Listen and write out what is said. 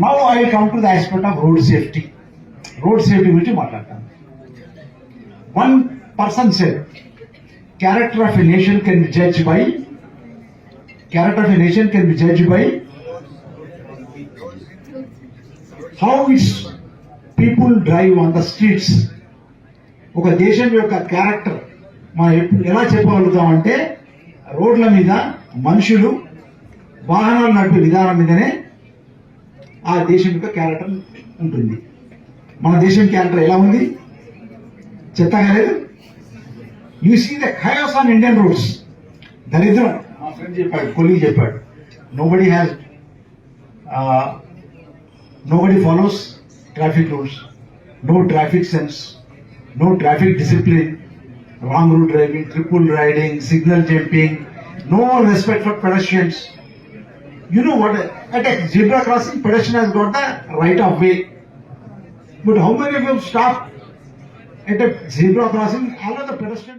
Now I come to the aspect of road safety. Road safety గురించి మాట్లాడతాను. One person said, character of a nation can be judged by how its people drive on the streets. ఒక దేశం యొక్క character మనం ఎలా చెప్పగలుగుతామంటే రోడ్ల మీద మనుషులు వాహనాలు నడిపే విధానం మీదనే ఆ దేశం యొక్క క్యారెక్టర్ ఉంటుంది. మన దేశం క్యారెక్టర్ ఎలా ఉంది? చెత్తగా లేదు. You see the chaos on Indian roads. దరిద్రం. మా ఫ్రెండ్ చెప్పాడు, కొలీగ్ చెప్పాడు, nobody follows traffic rules, no traffic sense, no traffic discipline, wrong route driving, triple riding, signal jumping, no respect for pedestrians. You know what? At a zebra crossing, pedestrian has got the right of way. But how many of you stop at a zebra crossing? Allow the pedestrian.